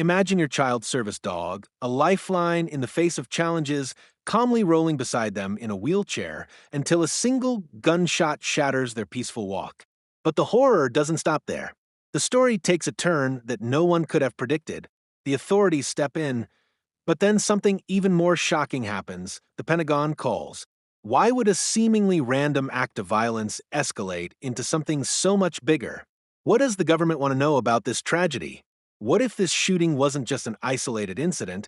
Imagine your child's service dog, a lifeline in the face of challenges, calmly rolling beside them in a wheelchair until a single gunshot shatters their peaceful walk. But the horror doesn't stop there. The story takes a turn that no one could have predicted. The authorities step in, but then something even more shocking happens. The Pentagon calls. Why would a seemingly random act of violence escalate into something so much bigger? What does the government want to know about this tragedy? What if this shooting wasn't just an isolated incident,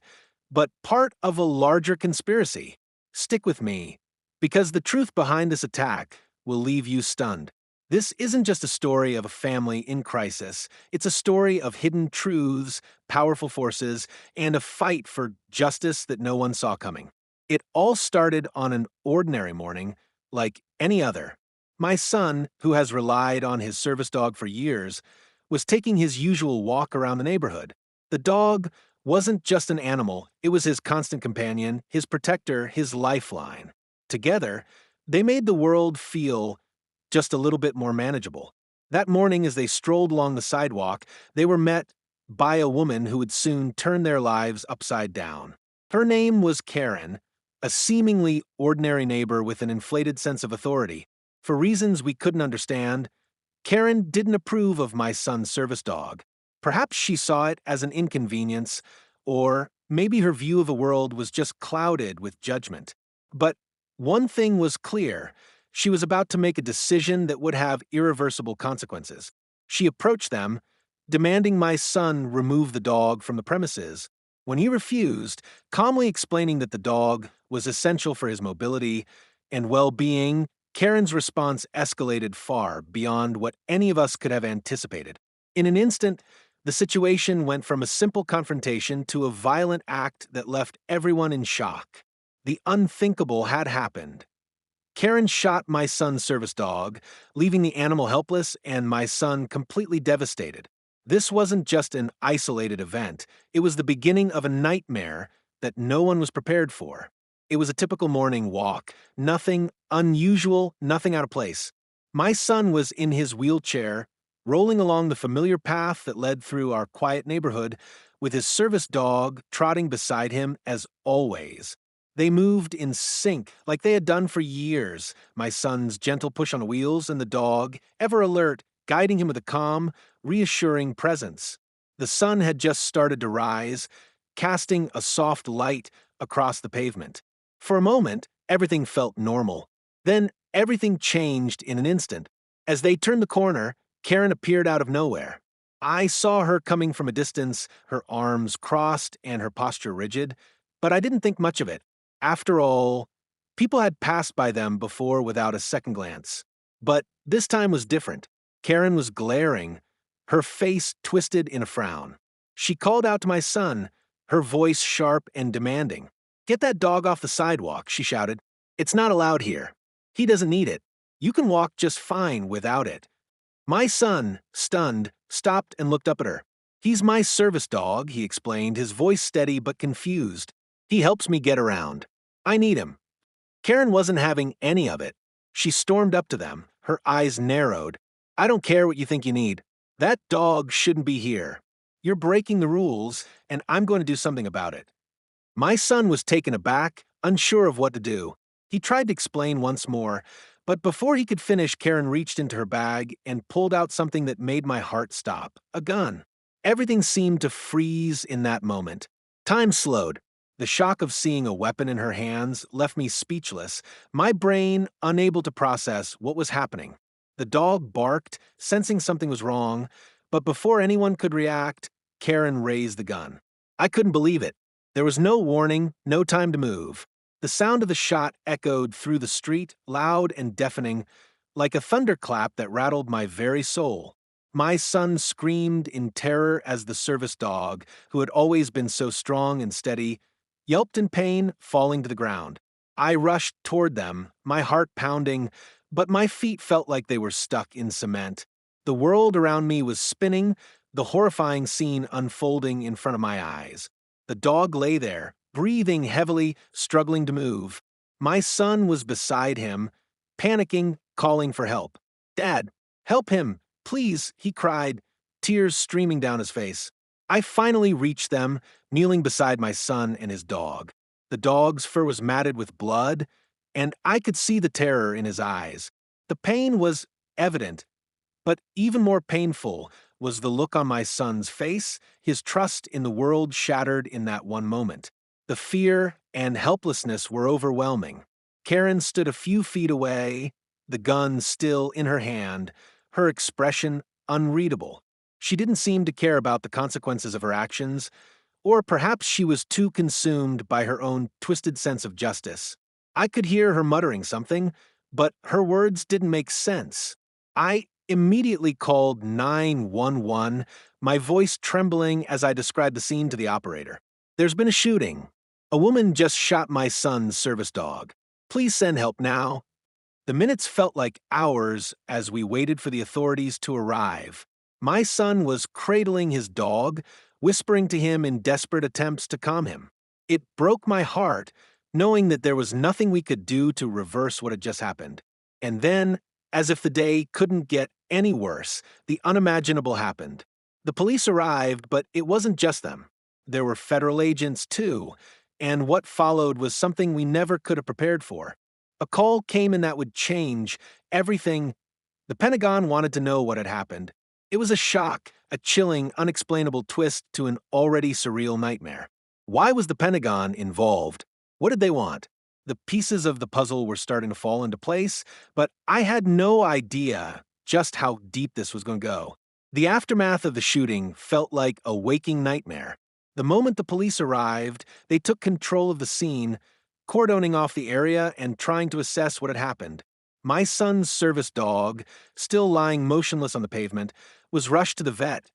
but part of a larger conspiracy? Stick with me, because the truth behind this attack will leave you stunned. This isn't just a story of a family in crisis. It's a story of hidden truths, powerful forces, and a fight for justice that no one saw coming. It all started on an ordinary morning, like any other. My son, who has relied on his service dog for years, was taking his usual walk around the neighborhood. The dog wasn't just an animal, it was his constant companion, his protector, his lifeline. Together, they made the world feel just a little bit more manageable. That morning, as they strolled along the sidewalk, they were met by a woman who would soon turn their lives upside down. Her name was Karen, a seemingly ordinary neighbor with an inflated sense of authority. For reasons we couldn't understand, Karen didn't approve of my son's service dog. Perhaps she saw it as an inconvenience, or maybe her view of the world was just clouded with judgment. But one thing was clear. She was about to make a decision that would have irreversible consequences. She approached them, demanding my son remove the dog from the premises. When he refused, calmly explaining that the dog was essential for his mobility and well-being, Karen's response escalated far beyond what any of us could have anticipated. In an instant, the situation went from a simple confrontation to a violent act that left everyone in shock. The unthinkable had happened. Karen shot my son's service dog, leaving the animal helpless and my son completely devastated. This wasn't just an isolated event, it was the beginning of a nightmare that no one was prepared for. It was a typical morning walk, nothing unusual, nothing out of place. My son was in his wheelchair, rolling along the familiar path that led through our quiet neighborhood, with his service dog trotting beside him as always. They moved in sync, like they had done for years, my son's gentle push on wheels and the dog, ever alert, guiding him with a calm, reassuring presence. The sun had just started to rise, casting a soft light across the pavement. For a moment, everything felt normal. Then everything changed in an instant. As they turned the corner, Karen appeared out of nowhere. I saw her coming from a distance, her arms crossed and her posture rigid, but I didn't think much of it. After all, people had passed by them before without a second glance. But this time was different. Karen was glaring, her face twisted in a frown. She called out to my son, her voice sharp and demanding. "Get that dog off the sidewalk," she shouted. "It's not allowed here. He doesn't need it. You can walk just fine without it." My son, stunned, stopped and looked up at her. "He's my service dog," he explained, his voice steady but confused. "He helps me get around. I need him." Karen wasn't having any of it. She stormed up to them, her eyes narrowed. "I don't care what you think you need. That dog shouldn't be here. You're breaking the rules, and I'm going to do something about it." My son was taken aback, unsure of what to do. He tried to explain once more, but before he could finish, Karen reached into her bag and pulled out something that made my heart stop: a gun. Everything seemed to freeze in that moment. Time slowed. The shock of seeing a weapon in her hands left me speechless, my brain unable to process what was happening. The dog barked, sensing something was wrong, but before anyone could react, Karen raised the gun. I couldn't believe it. There was no warning, no time to move. The sound of the shot echoed through the street, loud and deafening, like a thunderclap that rattled my very soul. My son screamed in terror as the service dog, who had always been so strong and steady, yelped in pain, falling to the ground. I rushed toward them, my heart pounding, but my feet felt like they were stuck in cement. The world around me was spinning, the horrifying scene unfolding in front of my eyes. The dog lay there, breathing heavily, struggling to move. My son was beside him, panicking, calling for help. "Dad, help him, please," he cried, tears streaming down his face. I finally reached them, kneeling beside my son and his dog. The dog's fur was matted with blood, and I could see the terror in his eyes. The pain was evident, but even more painful was the look on my son's face, his trust in the world shattered in that one moment. The fear and helplessness were overwhelming. Karen stood a few feet away, the gun still in her hand, her expression unreadable. She didn't seem to care about the consequences of her actions, or perhaps she was too consumed by her own twisted sense of justice. I could hear her muttering something, but her words didn't make sense. I immediately called 911, my voice trembling as I described the scene to the operator. There's been a shooting. A woman just shot my son's service dog. Please send help now. The minutes felt like hours as we waited for the authorities to arrive. My son was cradling his dog, whispering to him in desperate attempts to calm him. It broke my heart, knowing that there was nothing we could do to reverse what had just happened. And then, as if the day couldn't get any worse, the unimaginable happened. The police arrived, but it wasn't just them. There were federal agents, too, and what followed was something we never could have prepared for. A call came in that would change everything. The Pentagon wanted to know what had happened. It was a shock, a chilling, unexplainable twist to an already surreal nightmare. Why was the Pentagon involved? What did they want? The pieces of the puzzle were starting to fall into place, but I had no idea just how deep this was going to go. The aftermath of the shooting felt like a waking nightmare. The moment the police arrived, they took control of the scene, cordoning off the area and trying to assess what had happened. My son's service dog, still lying motionless on the pavement, was rushed to the vet.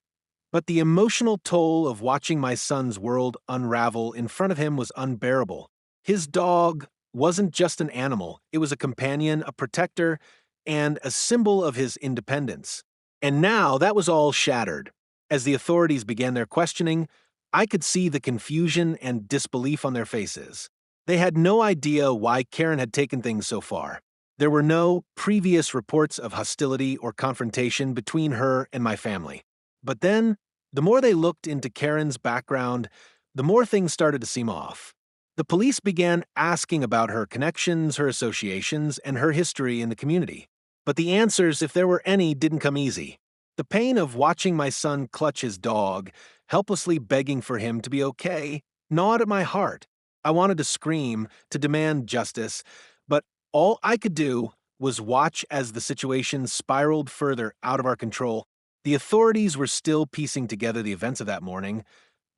But the emotional toll of watching my son's world unravel in front of him was unbearable. His dog wasn't just an animal, it was a companion, a protector, and a symbol of his independence. And now that was all shattered. As the authorities began their questioning, I could see the confusion and disbelief on their faces. They had no idea why Karen had taken things so far. There were no previous reports of hostility or confrontation between her and my family. But then, the more they looked into Karen's background, the more things started to seem off. The police began asking about her connections, her associations, and her history in the community. But the answers, if there were any, didn't come easy. The pain of watching my son clutch his dog, helplessly begging for him to be okay, gnawed at my heart. I wanted to scream, to demand justice, but all I could do was watch as the situation spiraled further out of our control. The authorities were still piecing together the events of that morning,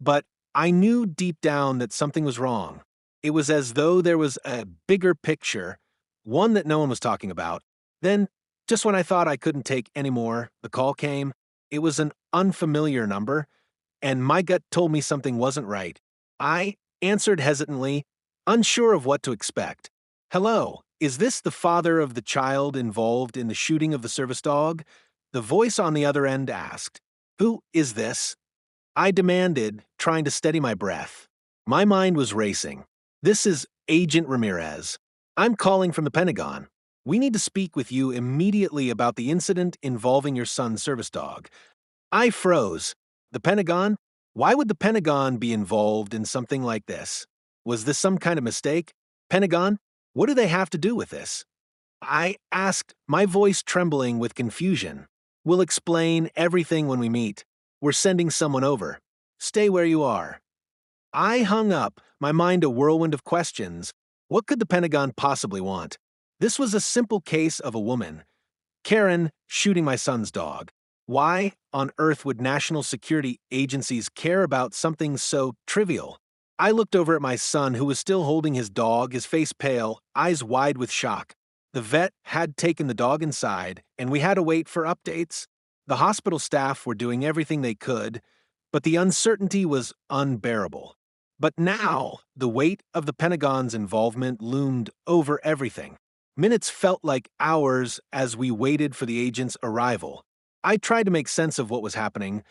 but I knew deep down that something was wrong. It was as though there was a bigger picture, one that no one was talking about. Then, just when I thought I couldn't take any more, the call came. It was an unfamiliar number, and my gut told me something wasn't right. I answered hesitantly, unsure of what to expect. Hello, is this the father of the child involved in the shooting of the service dog? The voice on the other end asked. Who is this? I demanded, trying to steady my breath. My mind was racing. This is Agent Ramirez. I'm calling from the Pentagon. We need to speak with you immediately about the incident involving your son's service dog. I froze. The Pentagon? Why would the Pentagon be involved in something like this? Was this some kind of mistake? Pentagon? What do they have to do with this? I asked, my voice trembling with confusion. We'll explain everything when we meet. We're sending someone over. Stay where you are. I hung up, my mind a whirlwind of questions. What could the Pentagon possibly want? This was a simple case of a woman, Karen, shooting my son's dog. Why on earth would national security agencies care about something so trivial? I looked over at my son, who was still holding his dog, his face pale, eyes wide with shock. The vet had taken the dog inside, and we had to wait for updates. The hospital staff were doing everything they could, but the uncertainty was unbearable. But now, the weight of the Pentagon's involvement loomed over everything. Minutes felt like hours as we waited for the agent's arrival. I tried to make sense of what was happening,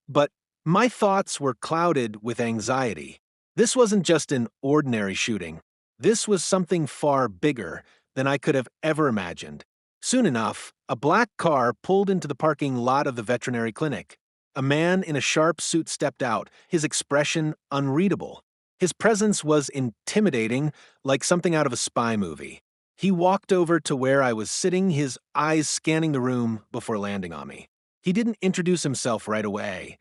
but my thoughts were clouded with anxiety. This wasn't just an ordinary shooting. This was something far bigger than I could have ever imagined. Soon enough, a black car pulled into the parking lot of the veterinary clinic. A man in a sharp suit stepped out, his expression unreadable. His presence was intimidating, like something out of a spy movie. He walked over to where I was sitting, his eyes scanning the room before landing on me. He didn't introduce himself right away.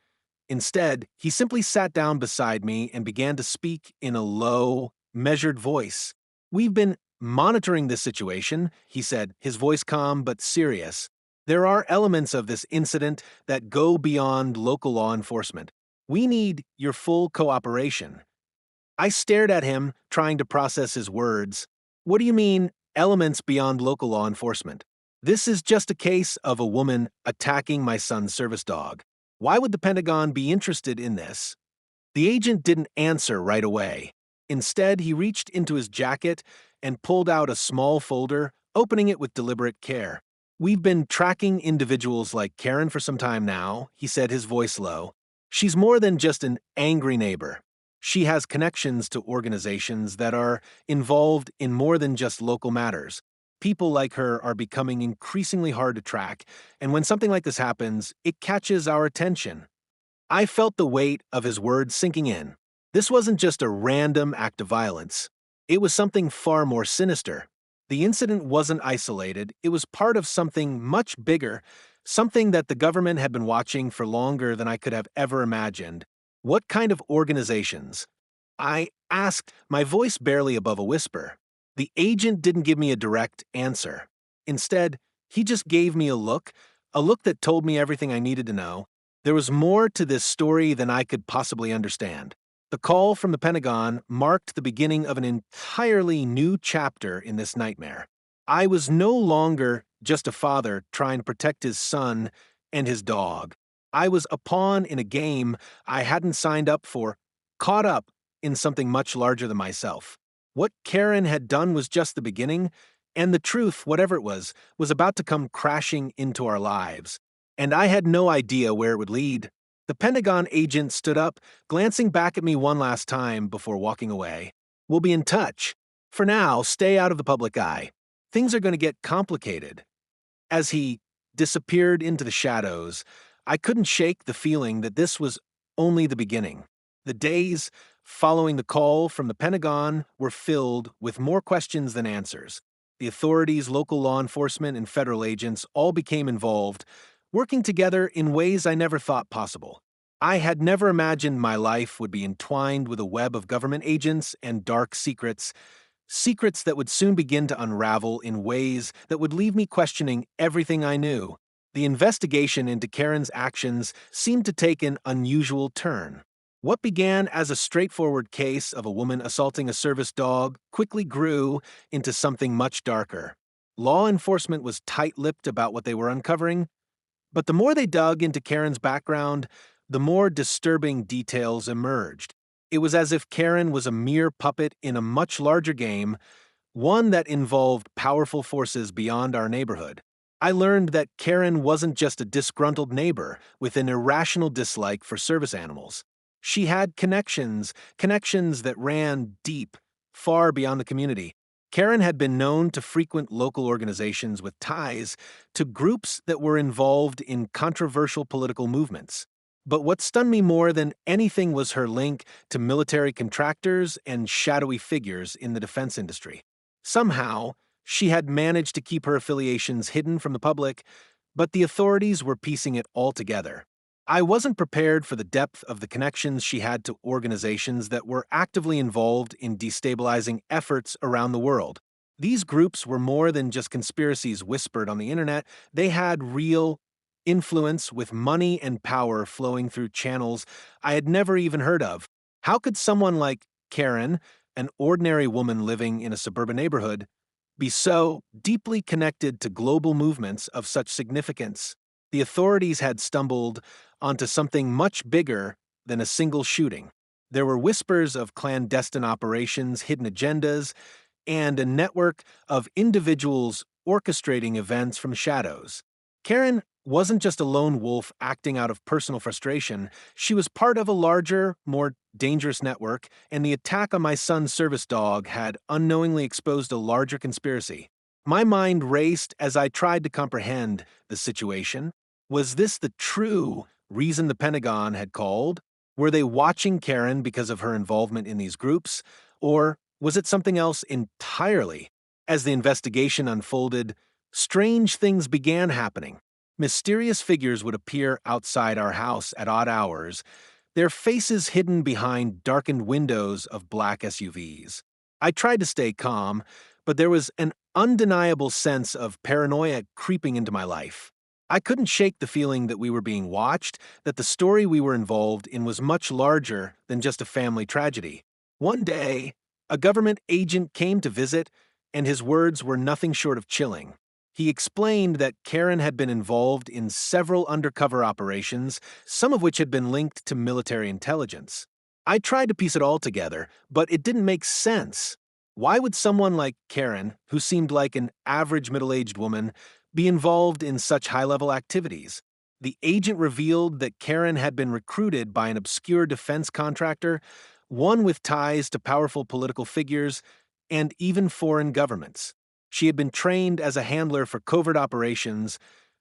Instead, he simply sat down beside me and began to speak in a low, measured voice. "We've been monitoring this situation," he said, his voice calm but serious. "There are elements of this incident that go beyond local law enforcement. We need your full cooperation." I stared at him, trying to process his words. "What do you mean, elements beyond local law enforcement? This is just a case of a woman attacking my son's service dog. Why would the Pentagon be interested in this?" The agent didn't answer right away. Instead, he reached into his jacket and pulled out a small folder, opening it with deliberate care. "We've been tracking individuals like Karen for some time now," he said, his voice low. "She's more than just an angry neighbor. She has connections to organizations that are involved in more than just local matters. People like her are becoming increasingly hard to track, and when something like this happens, it catches our attention." I felt the weight of his words sinking in. This wasn't just a random act of violence. It was something far more sinister. The incident wasn't isolated, it was part of something much bigger, something that the government had been watching for longer than I could have ever imagined. "What kind of organizations?" I asked, my voice barely above a whisper. The agent didn't give me a direct answer. Instead, he just gave me a look that told me everything I needed to know. There was more to this story than I could possibly understand. The call from the Pentagon marked the beginning of an entirely new chapter in this nightmare. I was no longer just a father trying to protect his son and his dog. I was a pawn in a game I hadn't signed up for, caught up in something much larger than myself. What Karen had done was just the beginning, and the truth, whatever it was about to come crashing into our lives. And I had no idea where it would lead. The Pentagon agent stood up, glancing back at me one last time before walking away. "We'll be in touch. For now, stay out of the public eye. Things are going to get complicated." As he disappeared into the shadows, I couldn't shake the feeling that this was only the beginning. The days following the call from the Pentagon were filled with more questions than answers. The authorities, local law enforcement, and federal agents all became involved, working together in ways I never thought possible. I had never imagined my life would be entwined with a web of government agents and dark secrets, secrets that would soon begin to unravel in ways that would leave me questioning everything I knew. The investigation into Karen's actions seemed to take an unusual turn. What began as a straightforward case of a woman assaulting a service dog quickly grew into something much darker. Law enforcement was tight-lipped about what they were uncovering, but the more they dug into Karen's background, the more disturbing details emerged. It was as if Karen was a mere puppet in a much larger game, one that involved powerful forces beyond our neighborhood. I learned that Karen wasn't just a disgruntled neighbor with an irrational dislike for service animals. She had connections that ran deep, far beyond the community. Karen had been known to frequent local organizations with ties to groups that were involved in controversial political movements. But what stunned me more than anything was her link to military contractors and shadowy figures in the defense industry. Somehow, she had managed to keep her affiliations hidden from the public, but the authorities were piecing it all together. I wasn't prepared for the depth of the connections she had to organizations that were actively involved in destabilizing efforts around the world. These groups were more than just conspiracies whispered on the internet, they had real influence with money and power flowing through channels I had never even heard of. How could someone like Karen, an ordinary woman living in a suburban neighborhood, be so deeply connected to global movements of such significance? The authorities had stumbled onto something much bigger than a single shooting. There were whispers of clandestine operations, hidden agendas, and a network of individuals orchestrating events from shadows. Karen wasn't just a lone wolf acting out of personal frustration, she was part of a larger, more dangerous network, and the attack on my son's service dog had unknowingly exposed a larger conspiracy. My mind raced as I tried to comprehend the situation. Was this the true reason the Pentagon had called? Were they watching Karen because of her involvement in these groups? Or was it something else entirely? As the investigation unfolded, strange things began happening. Mysterious figures would appear outside our house at odd hours, their faces hidden behind darkened windows of black SUVs. I tried to stay calm, but there was an undeniable sense of paranoia creeping into my life. I couldn't shake the feeling that we were being watched, that the story we were involved in was much larger than just a family tragedy. One day, a government agent came to visit, and his words were nothing short of chilling. He explained that Karen had been involved in several undercover operations, some of which had been linked to military intelligence. I tried to piece it all together, but it didn't make sense. Why would someone like Karen, who seemed like an average middle-aged woman, be involved in such high-level activities? The agent revealed that Karen had been recruited by an obscure defense contractor, one with ties to powerful political figures, and even foreign governments. She had been trained as a handler for covert operations,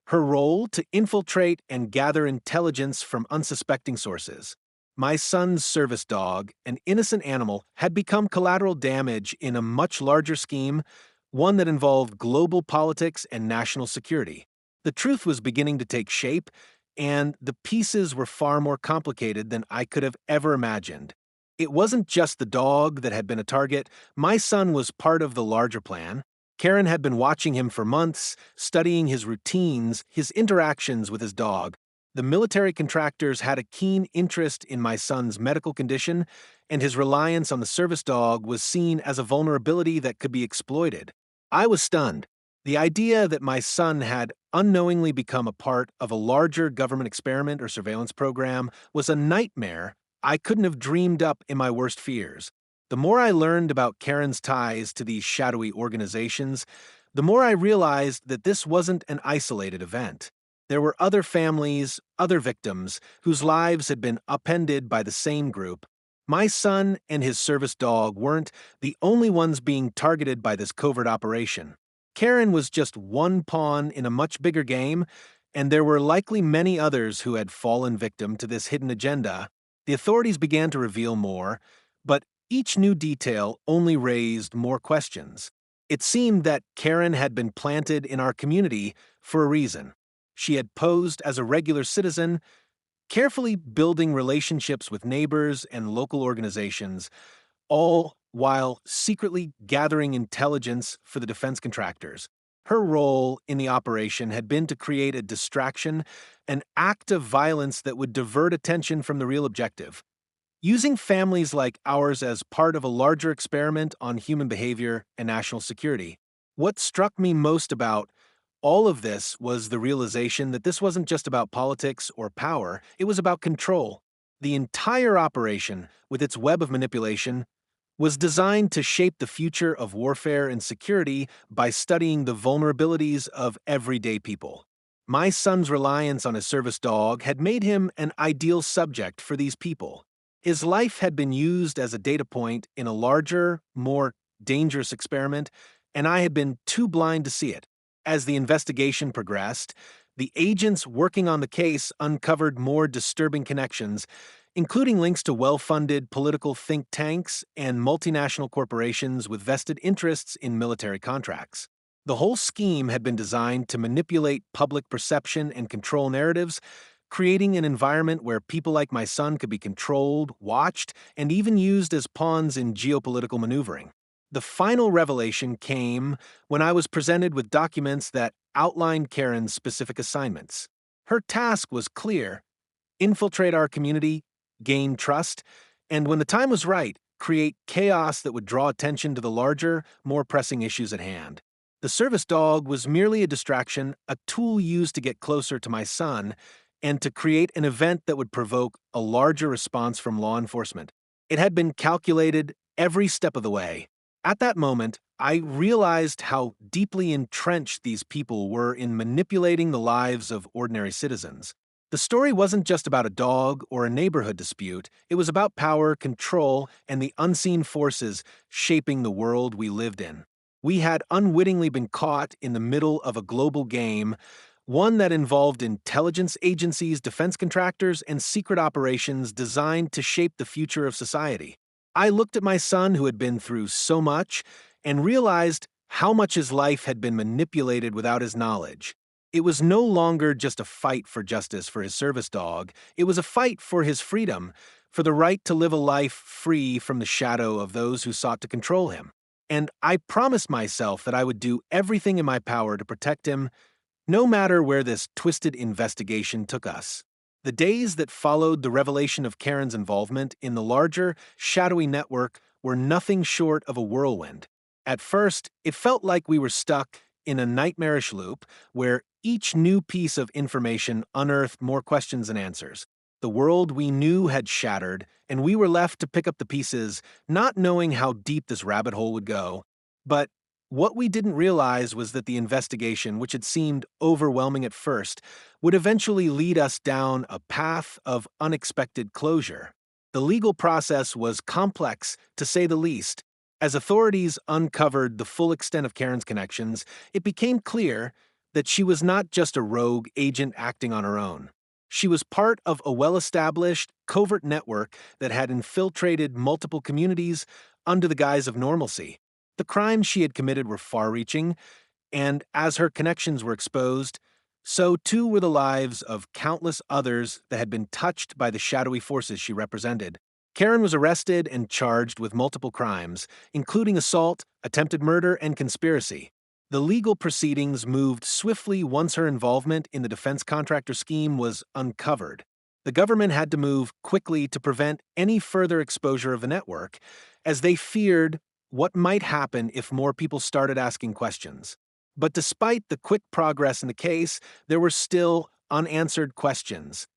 her role to infiltrate and gather intelligence from unsuspecting sources. My son's service dog, an innocent animal, had become collateral damage in a much larger scheme, one that involved global politics and national security. The truth was beginning to take shape, and the pieces were far more complicated than I could have ever imagined. It wasn't just the dog that had been a target. My son was part of the larger plan. Karen had been watching him for months, studying his routines, his interactions with his dog. The military contractors had a keen interest in my son's medical condition, and his reliance on the service dog was seen as a vulnerability that could be exploited. I was stunned. The idea that my son had unknowingly become a part of a larger government experiment or surveillance program was a nightmare I couldn't have dreamed up in my worst fears. The more I learned about Karen's ties to these shadowy organizations, the more I realized that this wasn't an isolated event. There were other families, other victims, whose lives had been upended by the same group. My son and his service dog weren't the only ones being targeted by this covert operation. Karen was just one pawn in a much bigger game, and there were likely many others who had fallen victim to this hidden agenda. The authorities began to reveal more, but each new detail only raised more questions. It seemed that Karen had been planted in our community for a reason. She had posed as a regular citizen, carefully building relationships with neighbors and local organizations, all while secretly gathering intelligence for the defense contractors. Her role in the operation had been to create a distraction, an act of violence that would divert attention from the real objective. Using families like ours as part of a larger experiment on human behavior and national security. What struck me most about all of this was the realization that this wasn't just about politics or power, it was about control. The entire operation, with its web of manipulation, was designed to shape the future of warfare and security by studying the vulnerabilities of everyday people. My son's reliance on his service dog had made him an ideal subject for these people. His life had been used as a data point in a larger, more dangerous experiment, and I had been too blind to see it. As the investigation progressed, the agents working on the case uncovered more disturbing connections, including links to well-funded political think tanks and multinational corporations with vested interests in military contracts. The whole scheme had been designed to manipulate public perception and control narratives, creating an environment where people like my son could be controlled, watched, and even used as pawns in geopolitical maneuvering. The final revelation came when I was presented with documents that outlined Karen's specific assignments. Her task was clear: infiltrate our community, gain trust, and when the time was right, create chaos that would draw attention to the larger, more pressing issues at hand. The service dog was merely a distraction, a tool used to get closer to my son, and to create an event that would provoke a larger response from law enforcement. It had been calculated every step of the way. At that moment, I realized how deeply entrenched these people were in manipulating the lives of ordinary citizens. The story wasn't just about a dog or a neighborhood dispute, it was about power, control, and the unseen forces shaping the world we lived in. We had unwittingly been caught in the middle of a global game, one that involved intelligence agencies, defense contractors, and secret operations designed to shape the future of society. I looked at my son, who had been through so much, and realized how much his life had been manipulated without his knowledge. It was no longer just a fight for justice for his service dog, it was a fight for his freedom, for the right to live a life free from the shadow of those who sought to control him. And I promised myself that I would do everything in my power to protect him, no matter where this twisted investigation took us. The days that followed the revelation of Karen's involvement in the larger, shadowy network were nothing short of a whirlwind. At first, it felt like we were stuck in a nightmarish loop where each new piece of information unearthed more questions than answers. The world we knew had shattered, and we were left to pick up the pieces, not knowing how deep this rabbit hole would go. But what we didn't realize was that the investigation, which had seemed overwhelming at first, would eventually lead us down a path of unexpected closure. The legal process was complex, to say the least. As authorities uncovered the full extent of Karen's connections, it became clear that she was not just a rogue agent acting on her own. She was part of a well-established, covert network that had infiltrated multiple communities under the guise of normalcy. The crimes she had committed were far-reaching, and as her connections were exposed, so too were the lives of countless others that had been touched by the shadowy forces she represented. Karen was arrested and charged with multiple crimes, including assault, attempted murder, and conspiracy. The legal proceedings moved swiftly once her involvement in the defense contractor scheme was uncovered. The government had to move quickly to prevent any further exposure of the network, as they feared what might happen if more people started asking questions. But despite the quick progress in the case, there were still unanswered questions.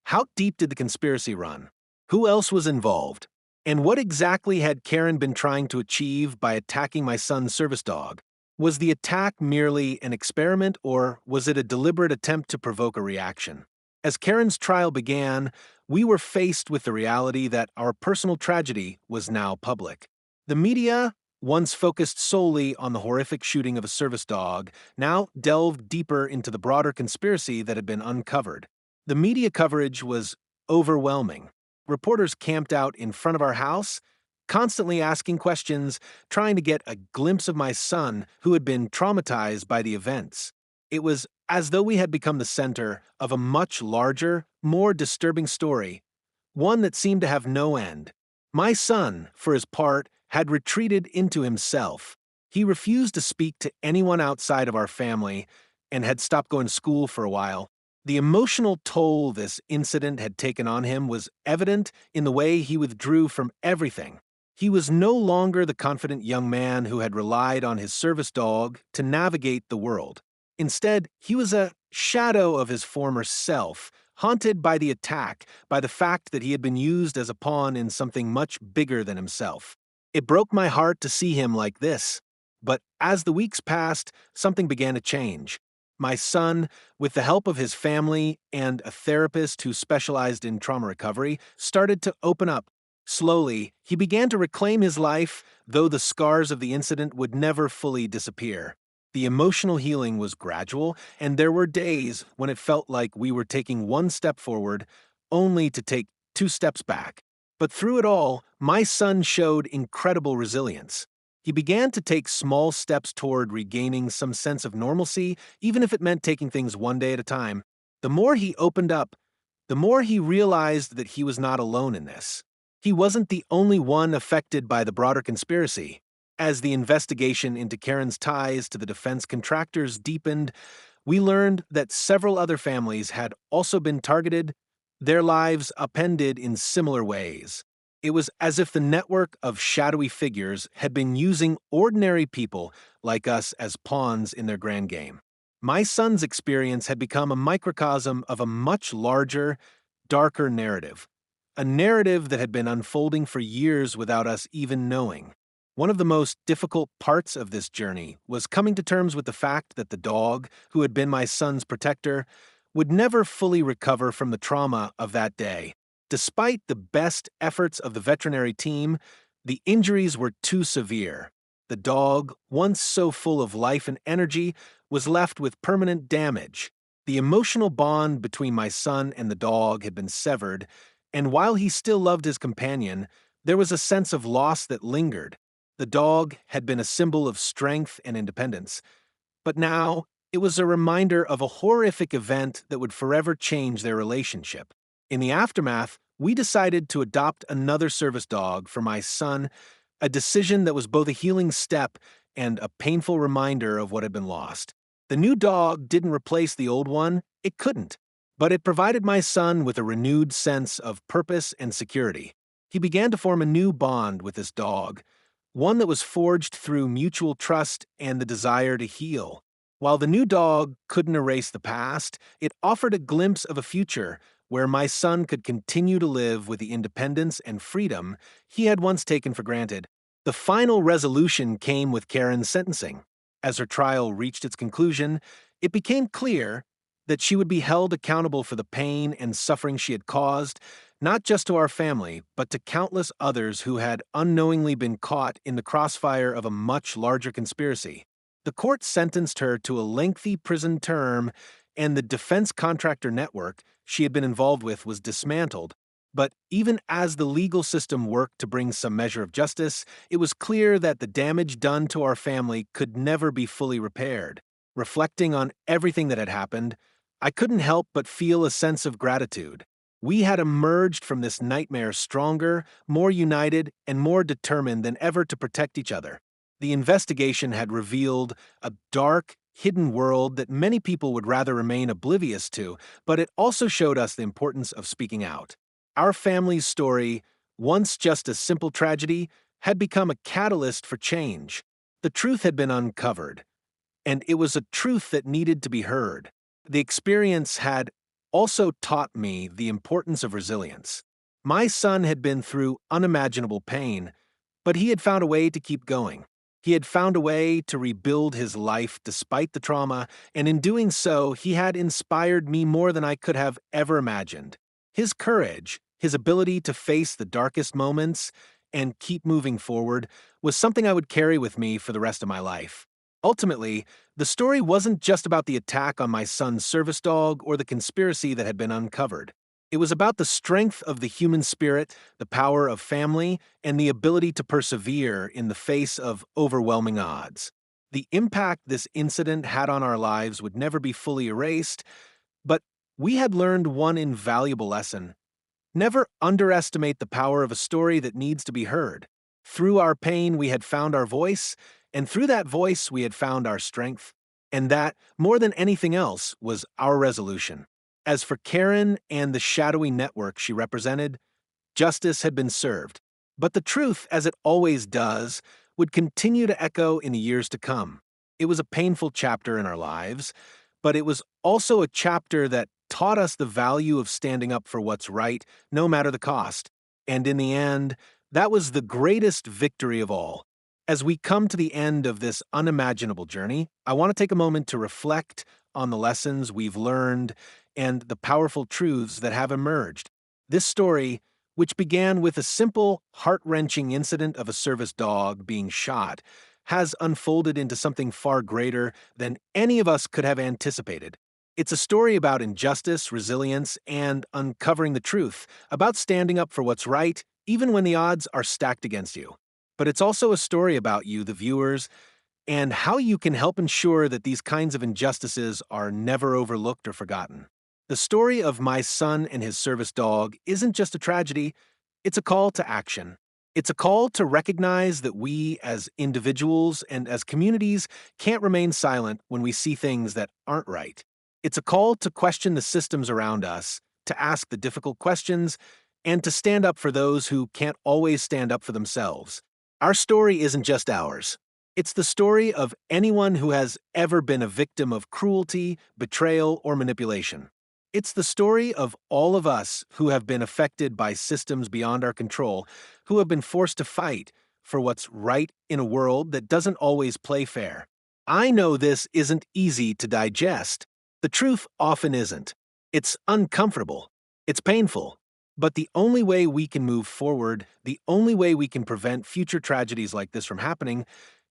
How deep did the conspiracy run? Who else was involved? And what exactly had Karen been trying to achieve by attacking my son's service dog? Was the attack merely an experiment, or was it a deliberate attempt to provoke a reaction? As Karen's trial began, we were faced with the reality that our personal tragedy was now public. The media, once focused solely on the horrific shooting of a service dog, now delved deeper into the broader conspiracy that had been uncovered. The media coverage was overwhelming. Reporters camped out in front of our house, constantly asking questions, trying to get a glimpse of my son, who had been traumatized by the events. It was as though we had become the center of a much larger, more disturbing story, one that seemed to have no end. My son, for his part, had retreated into himself. He refused to speak to anyone outside of our family and had stopped going to school for a while. The emotional toll this incident had taken on him was evident in the way he withdrew from everything. He was no longer the confident young man who had relied on his service dog to navigate the world. Instead, he was a shadow of his former self, haunted by the attack, by the fact that he had been used as a pawn in something much bigger than himself. It broke my heart to see him like this. But as the weeks passed, something began to change. My son, with the help of his family and a therapist who specialized in trauma recovery, started to open up. Slowly, he began to reclaim his life, though the scars of the incident would never fully disappear. The emotional healing was gradual, and there were days when it felt like we were taking one step forward, only to take 2 steps back. But through it all, my son showed incredible resilience. He began to take small steps toward regaining some sense of normalcy, even if it meant taking things one day at a time. The more he opened up, the more he realized that he was not alone in this. He wasn't the only one affected by the broader conspiracy. As the investigation into Karen's ties to the defense contractors deepened, we learned that several other families had also been targeted, their lives upended in similar ways. It was as if the network of shadowy figures had been using ordinary people like us as pawns in their grand game. My son's experience had become a microcosm of a much larger, darker narrative, a narrative that had been unfolding for years without us even knowing. One of the most difficult parts of this journey was coming to terms with the fact that the dog, who had been my son's protector, would never fully recover from the trauma of that day. Despite the best efforts of the veterinary team, the injuries were too severe. The dog, once so full of life and energy, was left with permanent damage. The emotional bond between my son and the dog had been severed, and while he still loved his companion, there was a sense of loss that lingered. The dog had been a symbol of strength and independence, but now it was a reminder of a horrific event that would forever change their relationship. In the aftermath, we decided to adopt another service dog for my son, a decision that was both a healing step and a painful reminder of what had been lost. The new dog didn't replace the old one, it couldn't, but it provided my son with a renewed sense of purpose and security. He began to form a new bond with this dog, one that was forged through mutual trust and the desire to heal. While the new dog couldn't erase the past, it offered a glimpse of a future where my son could continue to live with the independence and freedom he had once taken for granted. The final resolution came with Karen's sentencing. As her trial reached its conclusion, it became clear that she would be held accountable for the pain and suffering she had caused, not just to our family, but to countless others who had unknowingly been caught in the crossfire of a much larger conspiracy. The court sentenced her to a lengthy prison term, and the defense contractor network she had been involved with was dismantled. But even as the legal system worked to bring some measure of justice, it was clear that the damage done to our family could never be fully repaired. Reflecting on everything that had happened, I couldn't help but feel a sense of gratitude. We had emerged from this nightmare stronger, more united, and more determined than ever to protect each other. The investigation had revealed a dark, hidden world that many people would rather remain oblivious to, but it also showed us the importance of speaking out. Our family's story, once just a simple tragedy, had become a catalyst for change. The truth had been uncovered, and it was a truth that needed to be heard. The experience had also taught me the importance of resilience. My son had been through unimaginable pain, but he had found a way to keep going. He had found a way to rebuild his life despite the trauma, and in doing so, he had inspired me more than I could have ever imagined. His courage, his ability to face the darkest moments and keep moving forward, was something I would carry with me for the rest of my life. Ultimately, the story wasn't just about the attack on my son's service dog or the conspiracy that had been uncovered. It was about the strength of the human spirit, the power of family, and the ability to persevere in the face of overwhelming odds. The impact this incident had on our lives would never be fully erased, but we had learned one invaluable lesson. Never underestimate the power of a story that needs to be heard. Through our pain, we had found our voice, and through that voice, we had found our strength. And that, more than anything else, was our resolution. As for Karen and the shadowy network she represented, justice had been served. But the truth, as it always does, would continue to echo in the years to come. It was a painful chapter in our lives, but it was also a chapter that taught us the value of standing up for what's right, no matter the cost. And in the end, that was the greatest victory of all. As we come to the end of this unimaginable journey, I want to take a moment to reflect on the lessons we've learned and the powerful truths that have emerged. This story, which began with a simple, heart-wrenching incident of a service dog being shot, has unfolded into something far greater than any of us could have anticipated. It's a story about injustice, resilience, and uncovering the truth, about standing up for what's right, even when the odds are stacked against you. But it's also a story about you, the viewers, and how you can help ensure that these kinds of injustices are never overlooked or forgotten. The story of my son and his service dog isn't just a tragedy, it's a call to action. It's a call to recognize that we, as individuals and as communities, can't remain silent when we see things that aren't right. It's a call to question the systems around us, to ask the difficult questions, and to stand up for those who can't always stand up for themselves. Our story isn't just ours. It's the story of anyone who has ever been a victim of cruelty, betrayal, or manipulation. It's the story of all of us who have been affected by systems beyond our control, who have been forced to fight for what's right in a world that doesn't always play fair. I know this isn't easy to digest. The truth often isn't. It's uncomfortable. It's painful. But the only way we can move forward, the only way we can prevent future tragedies like this from happening,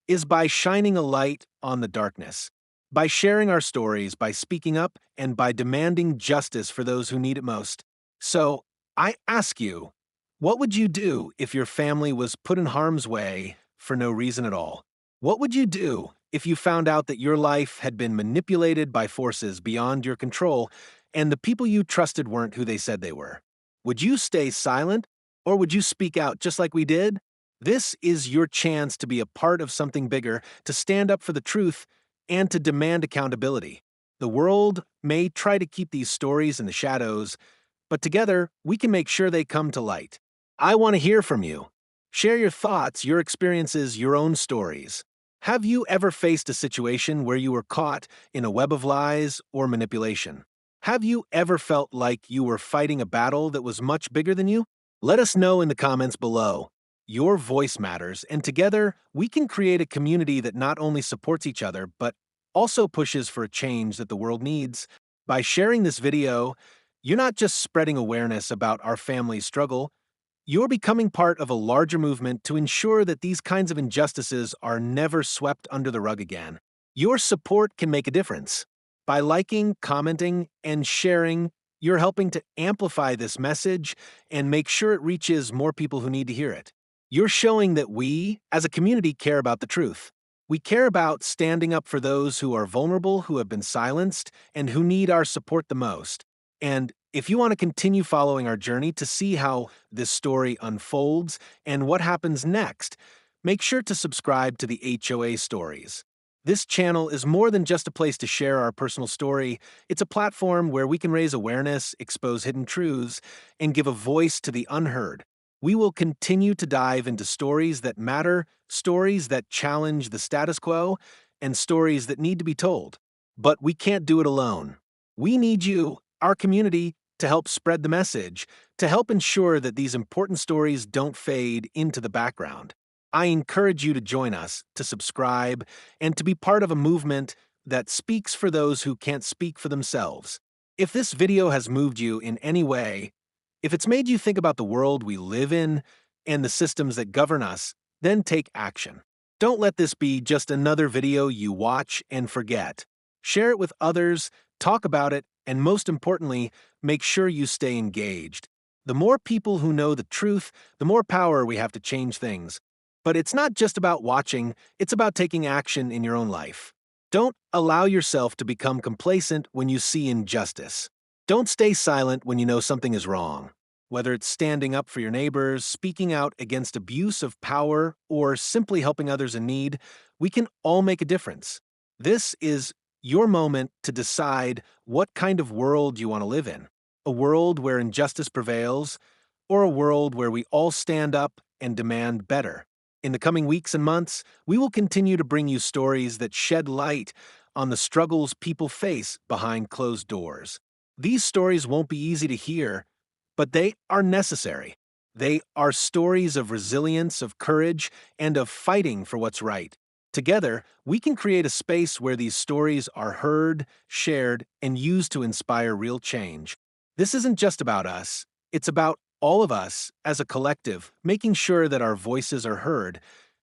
is by shining a light on the darkness, by sharing our stories, by speaking up, and by demanding justice for those who need it most. So, I ask you, what would you do if your family was put in harm's way for no reason at all? What would you do if you found out that your life had been manipulated by forces beyond your control and the people you trusted weren't who they said they were? Would you stay silent or would you speak out just like we did? This is your chance to be a part of something bigger, to stand up for the truth, and to demand accountability. The world may try to keep these stories in the shadows, but together we can make sure they come to light. I want to hear from you. Share your thoughts, your experiences, your own stories. Have you ever faced a situation where you were caught in a web of lies or manipulation? Have you ever felt like you were fighting a battle that was much bigger than you? Let us know in the comments below. Your voice matters, and together we can create a community that not only supports each other, but also pushes for a change that the world needs. By sharing this video, you're not just spreading awareness about our family's struggle, you're becoming part of a larger movement to ensure that these kinds of injustices are never swept under the rug again. Your support can make a difference. By liking, commenting, and sharing, you're helping to amplify this message and make sure it reaches more people who need to hear it. You're showing that we, as a community, care about the truth. We care about standing up for those who are vulnerable, who have been silenced, and who need our support the most. And if you want to continue following our journey to see how this story unfolds and what happens next, make sure to subscribe to the HOA Stories. This channel is more than just a place to share our personal story. It's a platform where we can raise awareness, expose hidden truths, and give a voice to the unheard. We will continue to dive into stories that matter, stories that challenge the status quo, and stories that need to be told. But we can't do it alone. We need you, our community, to help spread the message, to help ensure that these important stories don't fade into the background. I encourage you to join us, to subscribe, and to be part of a movement that speaks for those who can't speak for themselves. If this video has moved you in any way, if it's made you think about the world we live in and the systems that govern us, then take action. Don't let this be just another video you watch and forget. Share it with others, talk about it, and most importantly, make sure you stay engaged. The more people who know the truth, the more power we have to change things. But it's not just about watching, it's about taking action in your own life. Don't allow yourself to become complacent when you see injustice. Don't stay silent when you know something is wrong. Whether it's standing up for your neighbors, speaking out against abuse of power, or simply helping others in need, we can all make a difference. This is your moment to decide what kind of world you want to live in. A world where injustice prevails, or a world where we all stand up and demand better. In the coming weeks and months, we will continue to bring you stories that shed light on the struggles people face behind closed doors. These stories won't be easy to hear, but they are necessary. They are stories of resilience, of courage, and of fighting for what's right. Together, we can create a space where these stories are heard, shared, and used to inspire real change. This isn't just about us, it's about all of us as a collective, making sure that our voices are heard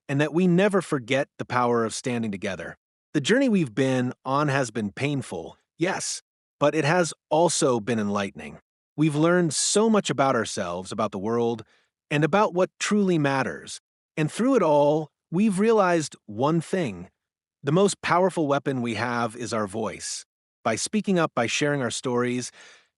and that we never forget the power of standing together. The journey we've been on has been painful, yes, but it has also been enlightening. We've learned so much about ourselves, about the world, and about what truly matters. And through it all, we've realized one thing. The most powerful weapon we have is our voice. By speaking up, by sharing our stories,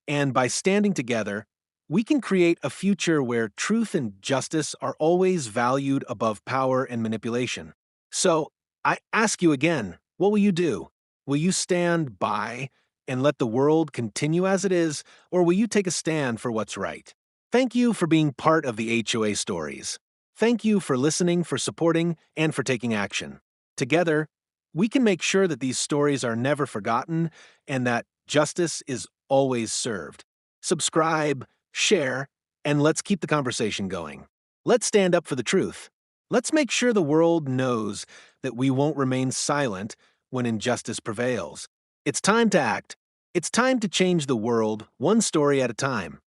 and by standing together, we can create a future where truth and justice are always valued above power and manipulation. So, I ask you again, what will you do? Will you stand by and let the world continue as it is, or will you take a stand for what's right? Thank you for being part of the HOA Stories. Thank you for listening, for supporting, and for taking action. Together, we can make sure that these stories are never forgotten and that justice is always served. Subscribe, share, and let's keep the conversation going. Let's stand up for the truth. Let's make sure the world knows that we won't remain silent when injustice prevails. It's time to act. It's time to change the world, one story at a time.